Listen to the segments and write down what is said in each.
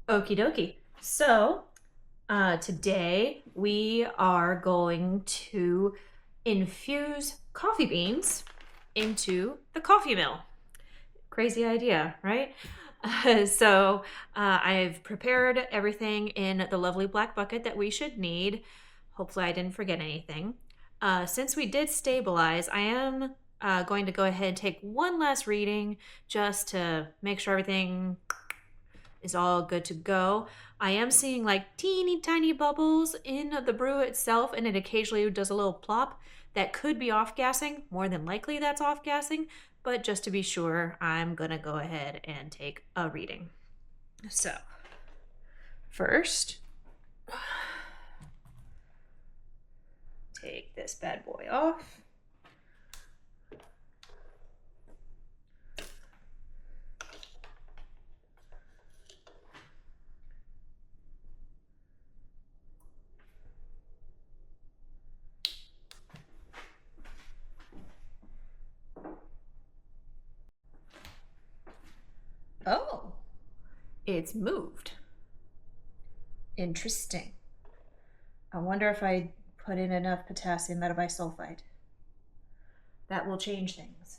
Okie dokie. So, today we are going to infuse coffee beans into the coffee mill. Crazy idea, right? I've prepared everything in the lovely black bucket that we should need. Hopefully, I didn't forget anything. Since we did stabilize, I am going to go ahead and take one last reading just to make sure everything is all good to go. I am seeing like teeny tiny bubbles in the brew itself, and it occasionally does a little plop. That could be off gassing. More than likely, that's off gassing. But just to be sure, I'm gonna go ahead and take a reading. So, first, take this bad boy off. Oh, it's moved. Interesting. I wonder if I put in enough potassium metabisulfite. That will change things.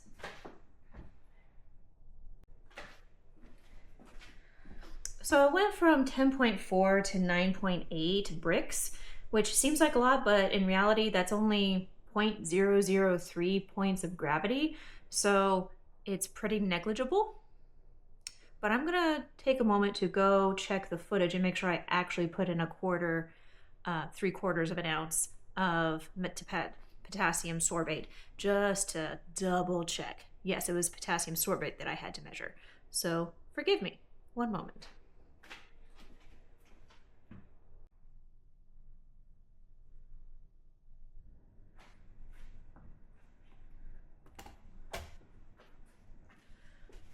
So it went from 10.4 to 9.8 bricks, which seems like a lot, but in reality, that's only 0.003 points of gravity. So it's pretty negligible. But I'm gonna take a moment to go check the footage and make sure I actually put in 3/4 of an ounce of potassium sorbate, just to double check. Yes, it was potassium sorbate that I had to measure. So forgive me. One moment.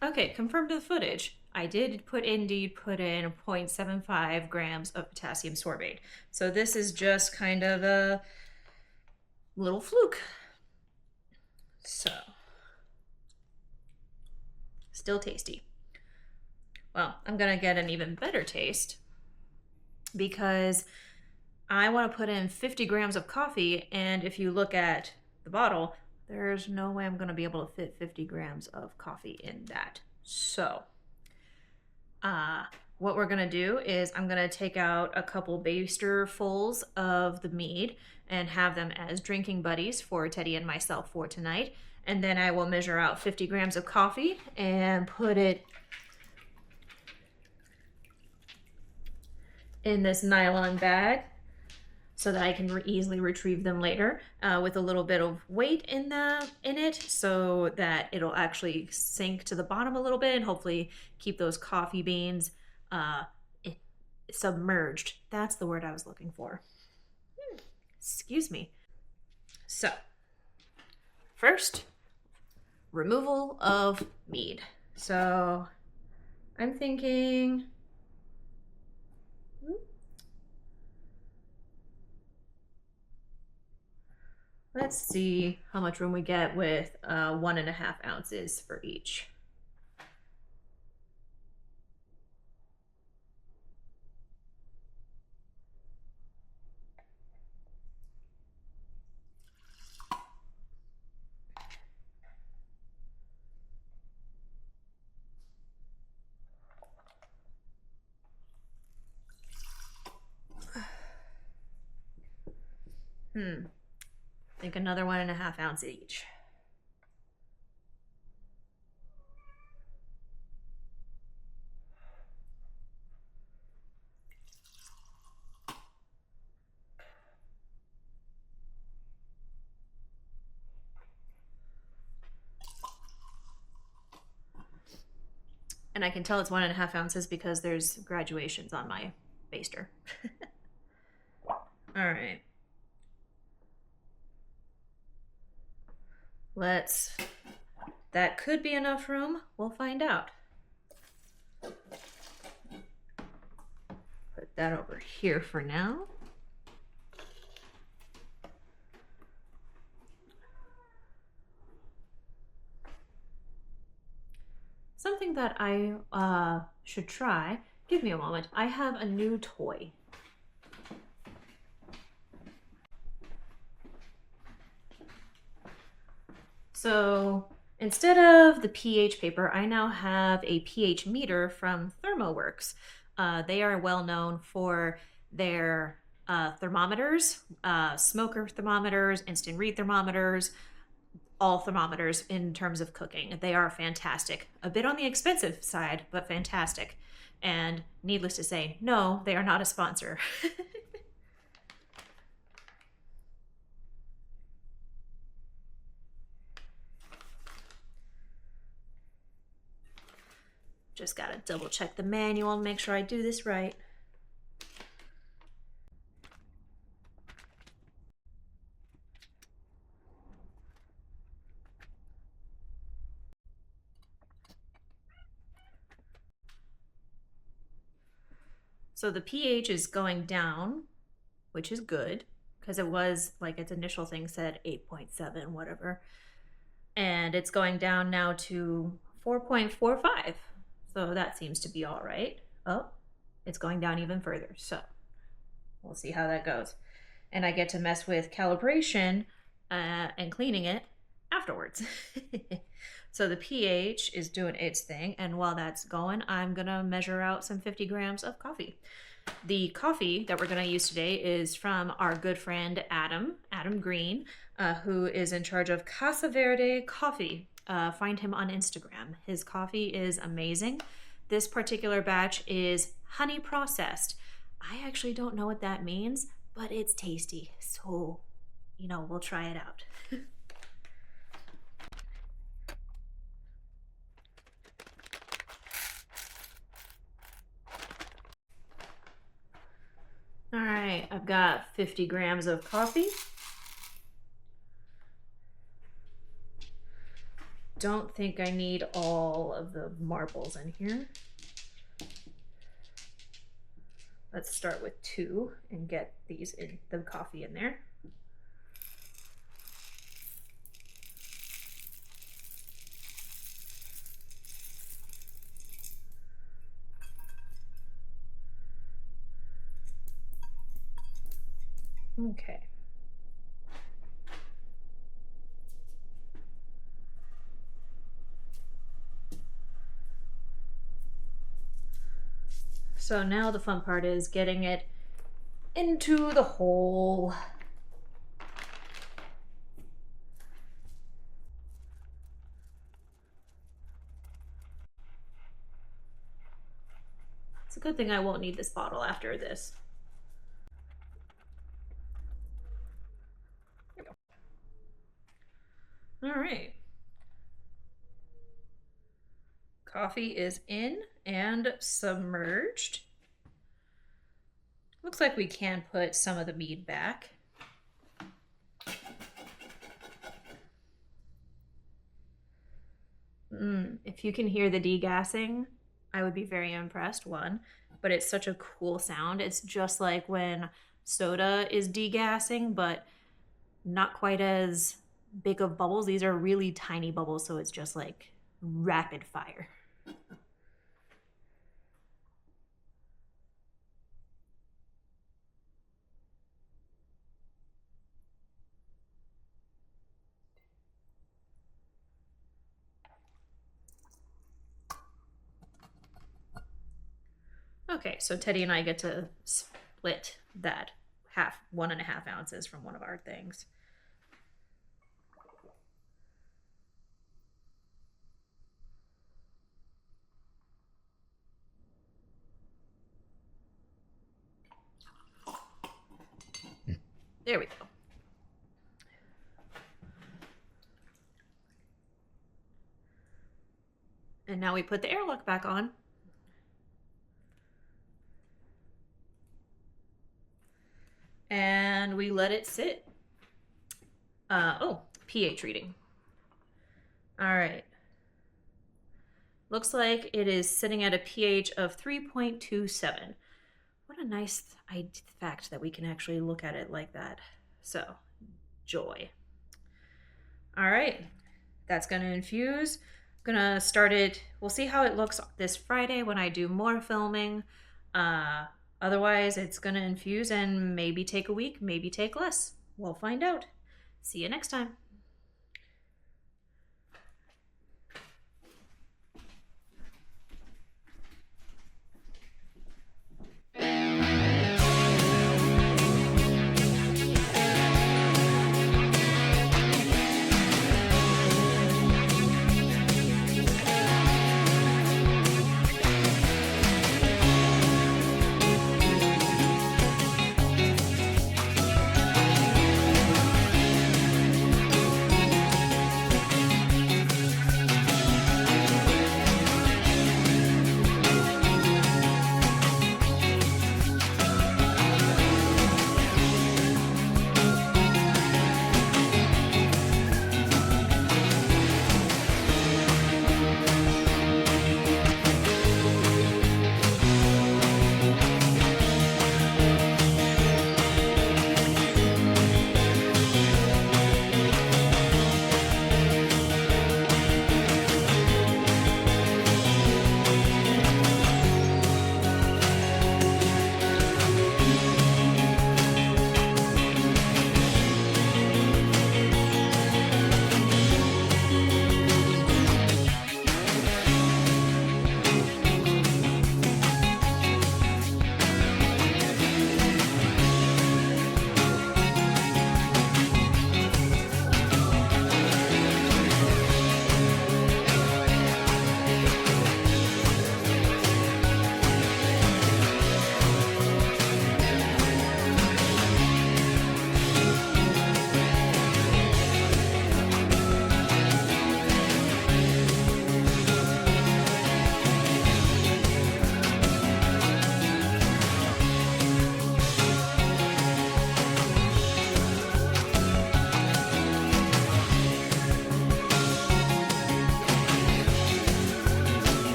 Okay, confirmed to the footage. I did indeed put in 0.75 grams of potassium sorbate. So this is just kind of a little fluke. So, still tasty. Well, I'm gonna get an even better taste because I want to put in 50 grams of coffee, and if you look at the bottle, there's no way I'm going to be able to fit 50 grams of coffee in that. So, what we're going to do is I'm going to take out a couple basterfuls of the mead and have them as drinking buddies for Teddy and myself for tonight. And then I will measure out 50 grams of coffee and put it in this nylon bag so that I can easily retrieve them later with a little bit of weight in it so that it'll actually sink to the bottom a little bit and hopefully keep those coffee beans submerged. That's the word I was looking for. Excuse me. So, first, removal of mead. So, I'm thinking... Let's see how much room we get with 1.5 ounces for each. I think another 1.5 ounce each. And I can tell it's 1.5 ounces because there's graduations on my baster. All right. That could be enough room. We'll find out. Put that over here for now. Something that I should try Give me a moment. I have a new toy. So instead of the pH paper, I now have a pH meter from ThermoWorks. They are well known for their thermometers, smoker thermometers, instant read thermometers, all thermometers in terms of cooking. They are fantastic. A bit on the expensive side, but fantastic. And needless to say, no, they are not a sponsor. Just gotta double check the manual and make sure I do this right. So the pH is going down, which is good, because it was, like its initial thing said 8.7, whatever. And it's going down now to 4.45. So that seems to be all right. Oh, it's going down even further. So we'll see how that goes. And I get to mess with calibration and cleaning it afterwards. So the pH is doing its thing, and while that's going, I'm gonna measure out some 50 grams of coffee. The coffee that we're gonna use today is from our good friend Adam Green, who is in charge of Casa Verde Coffee. Find him on Instagram. His coffee is amazing. This particular batch is honey processed. I actually don't know what that means, but it's tasty. So, we'll try it out. All right, I've got 50 grams of coffee. Don't think I need all of the marbles in here. Let's start with 2 and get the coffee in there. Okay. So now the fun part is getting it into the hole. It's a good thing I won't need this bottle after this. All right. Coffee is in and submerged. Looks like we can put some of the mead back. If you can hear the degassing, I would be very impressed, one. But it's such a cool sound. It's just like when soda is degassing, but not quite as big of bubbles. These are really tiny bubbles, so it's just like rapid fire. Okay, so Teddy and I get to split that 1.5 ounces from one of our things. There we go. And now we put the airlock back on. And we let it sit. pH reading. All right. Looks like it is sitting at a pH of 3.27. What a nice fact that we can actually look at it like that. So, joy. All right, that's gonna infuse. I'm gonna start it, we'll see how it looks this Friday when I do more filming. Uh, Otherwise, it's going to infuse and maybe take a week, maybe take less. We'll find out. See you next time.